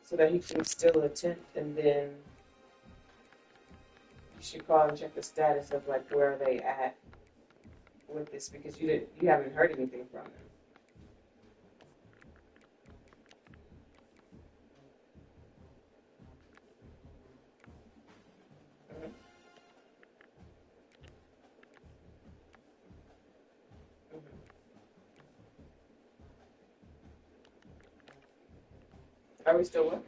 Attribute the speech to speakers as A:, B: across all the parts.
A: so that he can still attempt, and then you should call and check the status of like where they at with this because you haven't heard anything from them. Mhm. Mhm. Are we still working?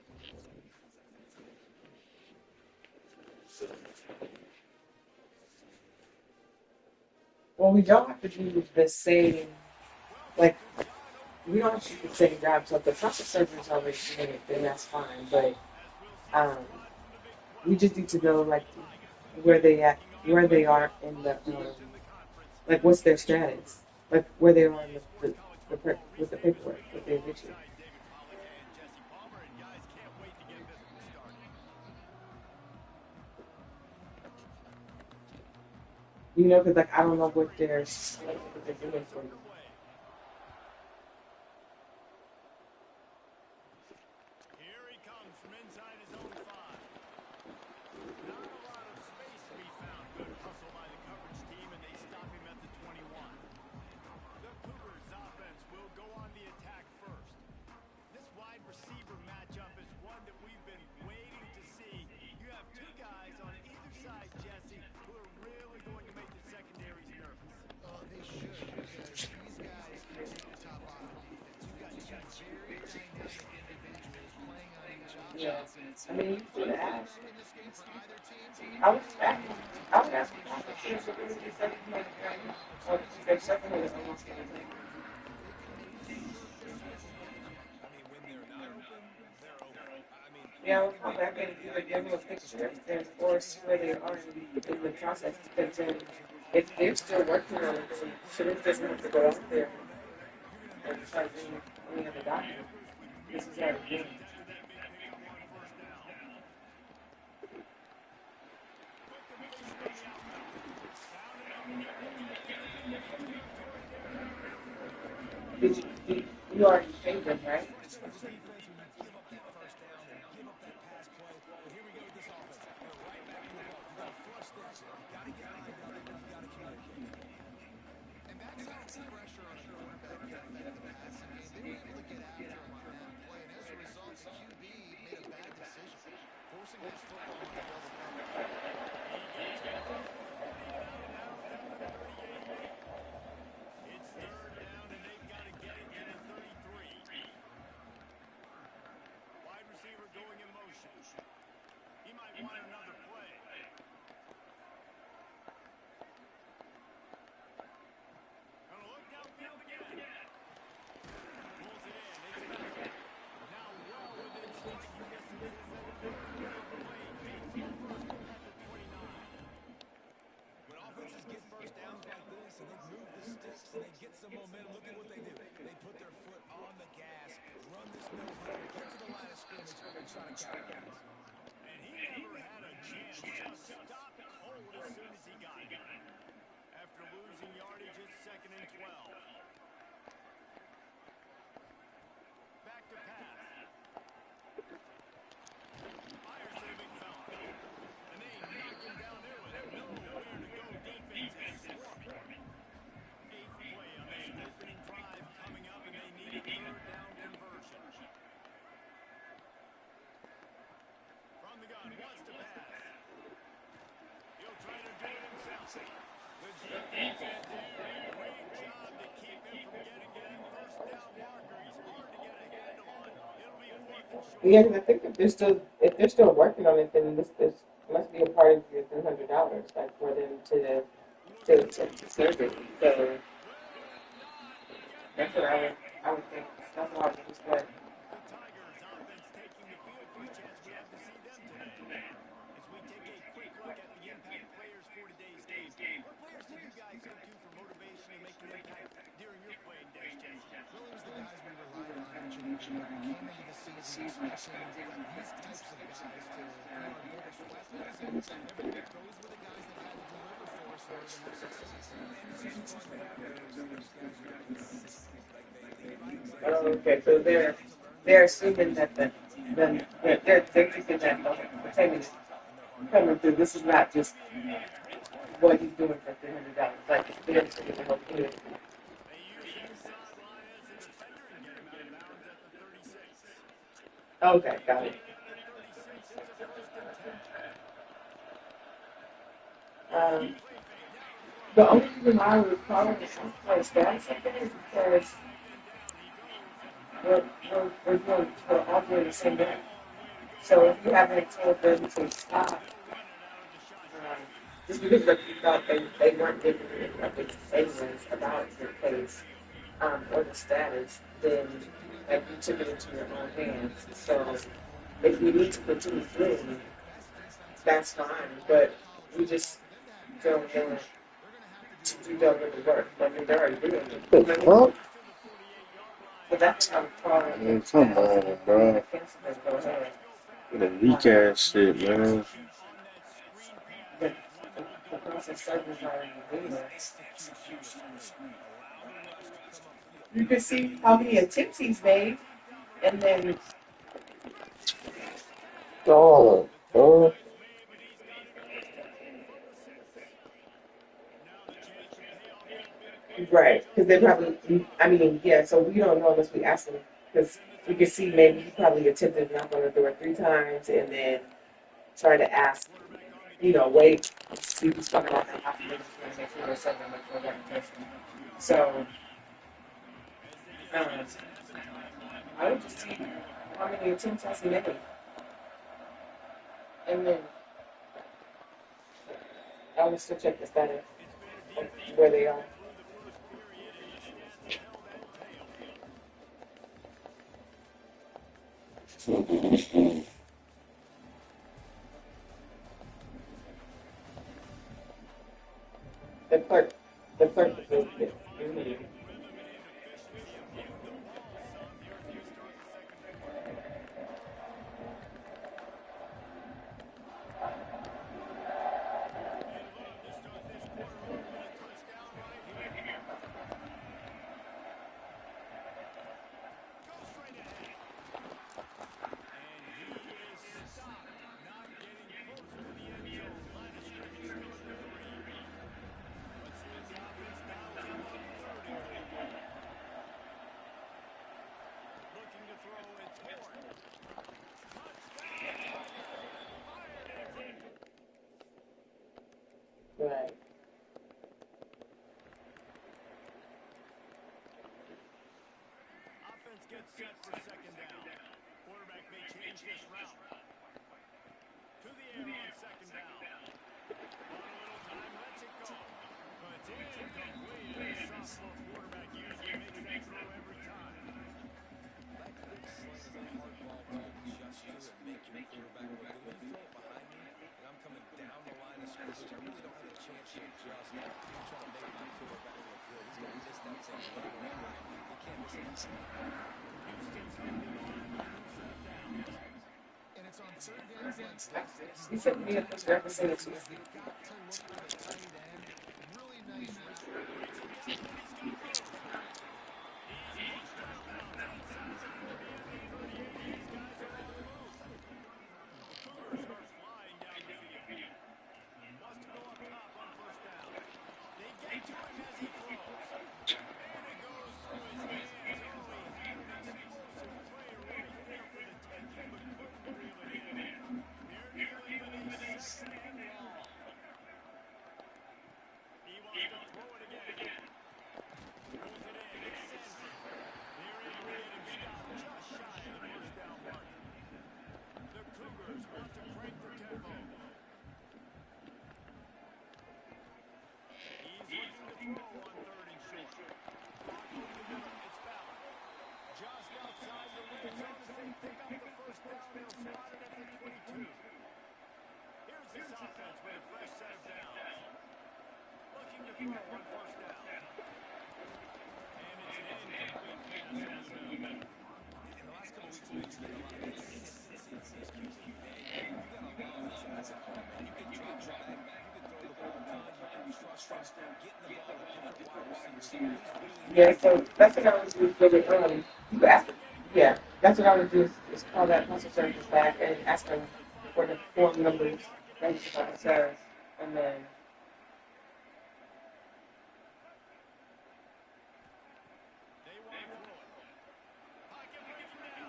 A: Well, we don't have to do the same, like, we don't have to do the same job. So if the plastic surgeon's already doing it, then that's fine. But um, we just need to know, like, where they are in the, like, what's their status? Like, where they are in with the paperwork, with the eviction. You know, because, like, I don't know what they're doing for you. Yeah. I mean, you should ask. I was asking, I was asking if there's a really good second place right now. Or their second is almost anything. Yeah, I was probably I can either give them a picture and or see where they are in the process because then if they're still working on it, then shouldn't just have to go out there and try to bring any other document. This is how it's doing. You already paid them, right? Yeah, 'cause I think if they're still working on it, then this must be a part of your $300, like for them to serve it. So that's what I would think. That's what I would expect. Oh, okay, so they're they're assuming that they're thinking that the payment is coming through. This is not just what he's doing for $300. Like they're thinking the whole thing. Okay, got it. Um, the only reason why I would call it a status something is because we're, we're all doing the same thing. So if you haven't told them to stop, just because you thought they weren't giving you anyways about your case or the status, then like you took it into your own hands. So if you need to continue doing, that's fine. But we just don't want to do double the work. Like they're already doing it.
B: The fuck?
A: But that's how far.
B: Man, come on, bro.
A: Go ahead.
B: The weak ass shit, man.
A: The, the process servers are in the data. You can see how many attempts he's made, and then
B: Oh, bro.
A: right, because they probably. I mean, yeah. So we don't know unless we ask him, because we can see maybe he probably attempted to knock on the door 3 times, and then try to ask, wait, see who's coming out and half a minute to make sure they're setting them up for that person. So um, I would just see how many attempts has he made, and then I would still check the status of where they are. The clerk, the clerk approved it. Mhm. Right. You shouldn't be represented to. Yeah, so that's what I was really, you asked, yeah. That's what I would do is call that postal service back and ask them for the form numbers that he's supposed to serve, and then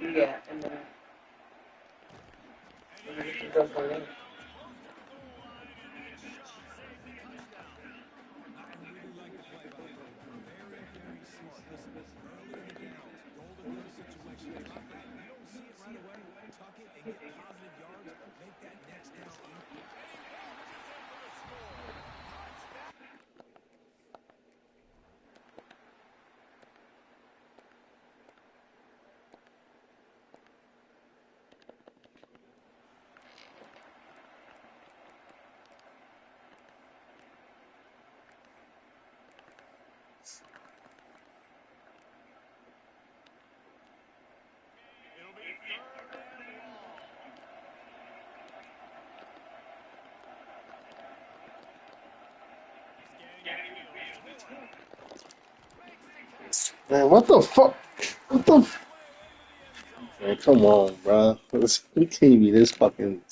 A: yeah, and then we can go from there.
B: Man, what the fuck? What the? Man, come on, bro. You can't be this fucking.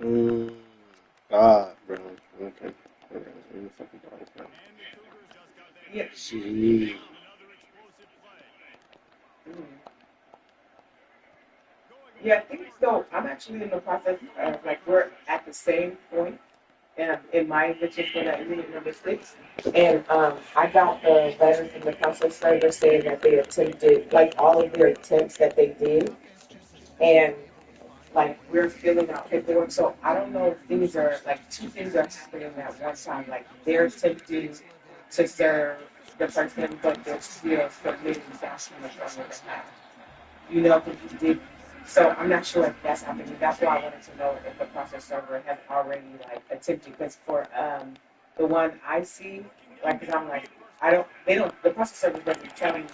B: Mm, God, bro. Okay. Okay. Let me fucking go, bro.
A: Yeah.
B: Gee.
A: Mm. Yeah, I think so. I'm actually in the process of like we're at the same point in my which is when I unit number 6. And I got the letter from the council service saying that they attempted like all of their attempts that they did, and like we're filling out paperwork. So I don't know if things are like two things are happening at one time. Like they're attempting to serve the person, but they're still submitting documents on their behalf. You know, because you did. So I'm not sure if that's happening. That's why I wanted to know if the process server has already like attempted. Because for the one I see, like, because I'm like, I don't, they don't, the process server doesn't tell me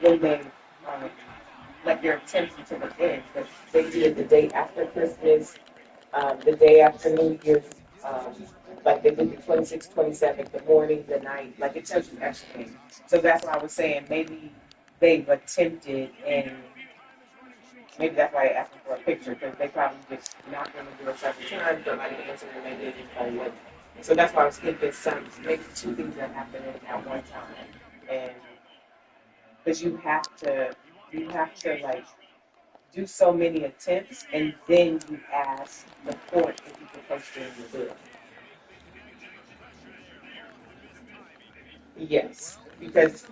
A: when they um, like their attempts until the end. But they did the day after Christmas, the day after New Year's. Um, like they did the 26th, 27th, the morning, the night. Like it tells you everything. So that's why I was saying maybe they've attempted and maybe that's why they asked me for a picture because they probably just knocked on the door several times, but I didn't answer and they didn't tell you. So that's why I was thinking some maybe two things are happening at one time, and because you have to like do so many attempts, and then you ask the court if you can post it in the bill. Yes, because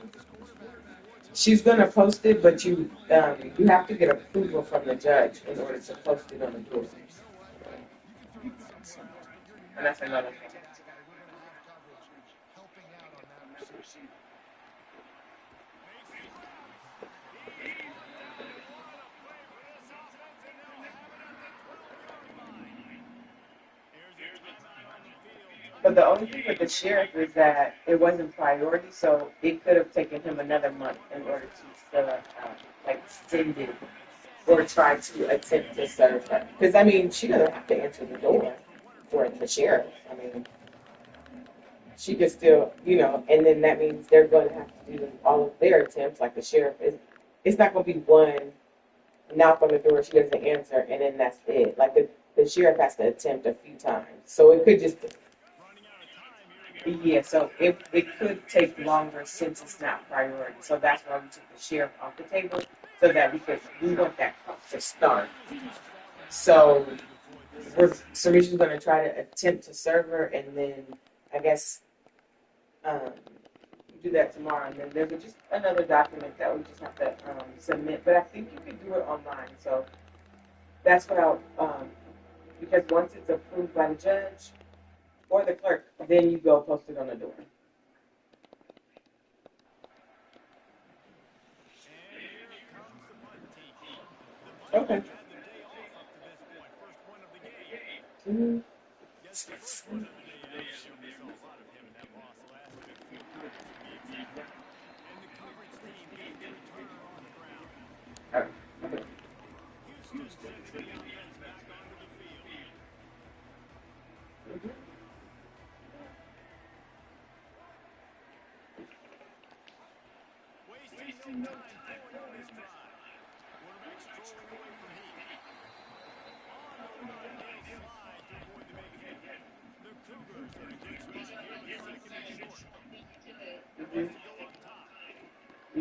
A: she's gonna post it, but you have to get approval from the judge in order to post it on the door, and that's another thing. But the only thing with the sheriff is that it wasn't priority, so it could have taken him another month in order to still like send it or try to attempt to serve her. Because I mean, she doesn't have to answer the door for the sheriff. I mean, she could still, and then that means they're going to have to do all of their attempts. Like the sheriff is, it's not going to be one knock on the door, she doesn't answer, and then that's it. Like the sheriff has to attempt a few times, so it could just yeah, so it could take longer since it's not priority. So that's why we took the sheriff off the table so that we want that clock to start. So Sarisha's gonna try to attempt to serve her, and then I guess um, do that tomorrow. And then there's just another document that we just have to submit. But I think you can do it online. So that's what I'll because once it's approved by the judge or the clerk, then you go post it on the door. Okay. Mhm. All right. Okay.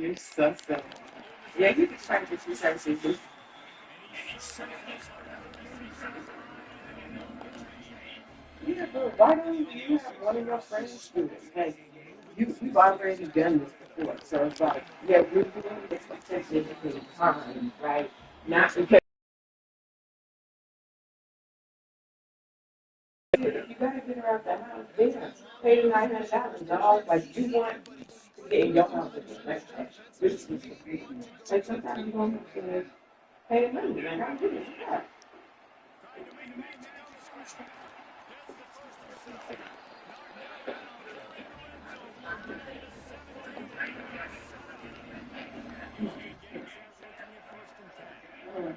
A: You're so silly. Yeah, you just trying to get your services. Yeah, but why don't you have one of your friends do it? Like, you've already done this before. So it's like, yeah, we're doing this potentially harm, right? Not because if you gotta get her out the house, then pay the $900. No, like you want to get in your house again. Like this is like sometimes you don't have to pay the money. Like I do this. Yeah. Mm.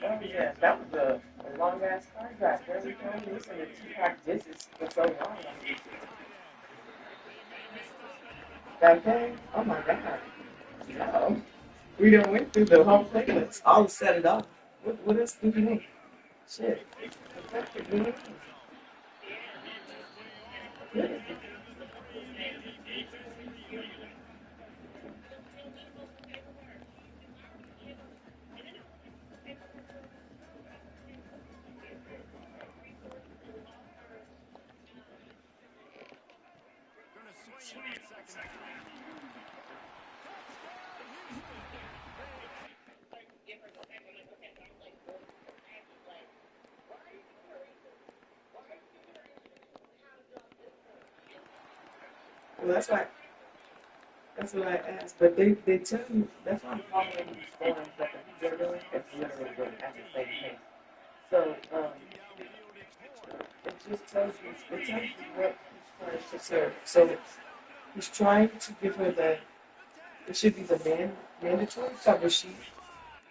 A: Oh yeah, that was a long ass car drive. Every time you listen to Tupac disses for so long. Okay. Oh my god. No. We done went through the whole playlist. All set it up. What else do you need? Shit. Well, that's what I asked. But they tell you that's why I'm following these forums that they're doing. It's literally doing at the same pace. So it just tells you what he's trying to serve. So he's trying to give her it should be the mandatory cover sheet,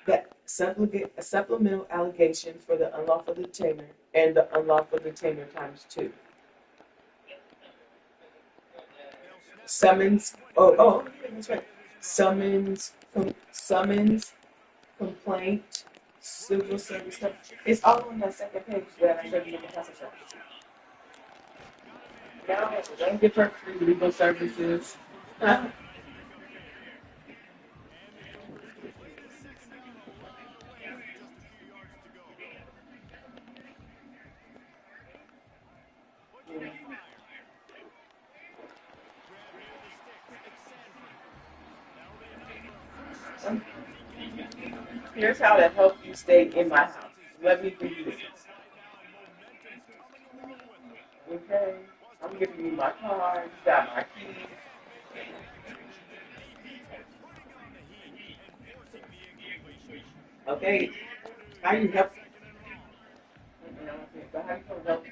A: that a supplemental allegation for the unlawful detainer and the unlawful detainer times two. Summons. Yeah, that's right. Summons, complaint, civil service stuff. It's all on that second page that I showed you in the process. No, don't give her free legal services. Huh? Here's how to help you stay in my house. Let me give you this. Okay? I'm giving you my card. You got my keys. Okay? How you help? But how you gonna help?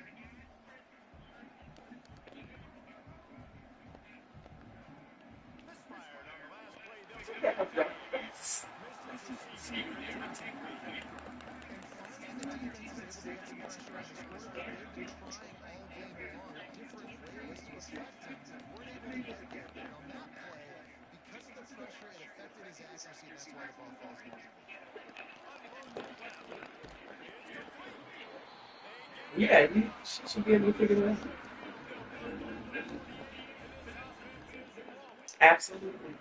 A: Yeah, you should be able to figure it out. Absolutely.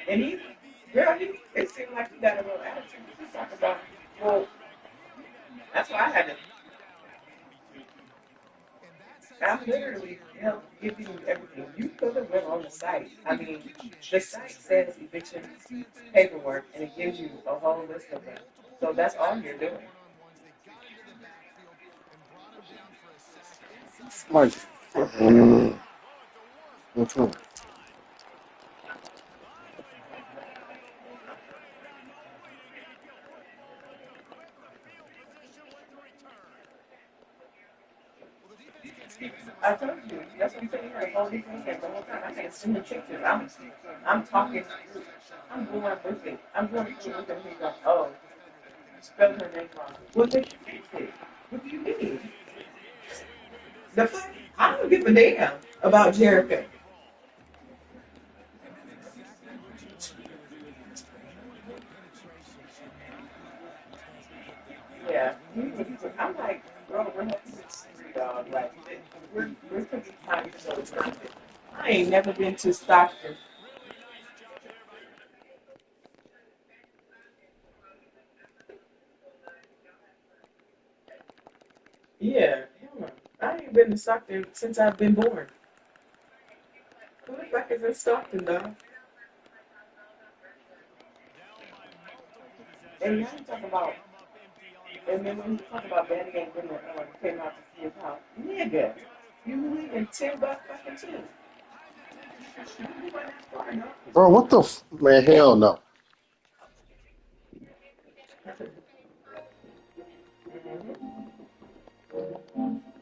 A: And girl, it seemed like you got a little attitude. You talk about, well, that's why I had to. I'm literally giving you everything. You could have went on the site. I mean, the site says eviction paperwork, and it gives you a whole list of them. So that's all you're doing.
B: Mike. What's wrong?
A: I told you. That's what I'm saying. Like, all these things the whole time. I can't send the pictures. I'm talking. I'm going with it. I'm going through with them. He's like, oh, spell her name wrong. What did you fix it? What do you mean? The fuck? I don't give a damn about Jericho. Yeah, I'm like, bro, we're having 6 dog. Like, we're taking time to go to Stockton. I ain't never been to Stockton. Yeah, hell no. I ain't been to Stockton since I've been born. Who the fuck is in Stockton, dog? And now you talk about, and then when you talk about Daddy ain't been there, came out to see his house. Nigga, you leave in 10 bucks fucking too. You went that far enough.
B: Bro, what the man? Hell no.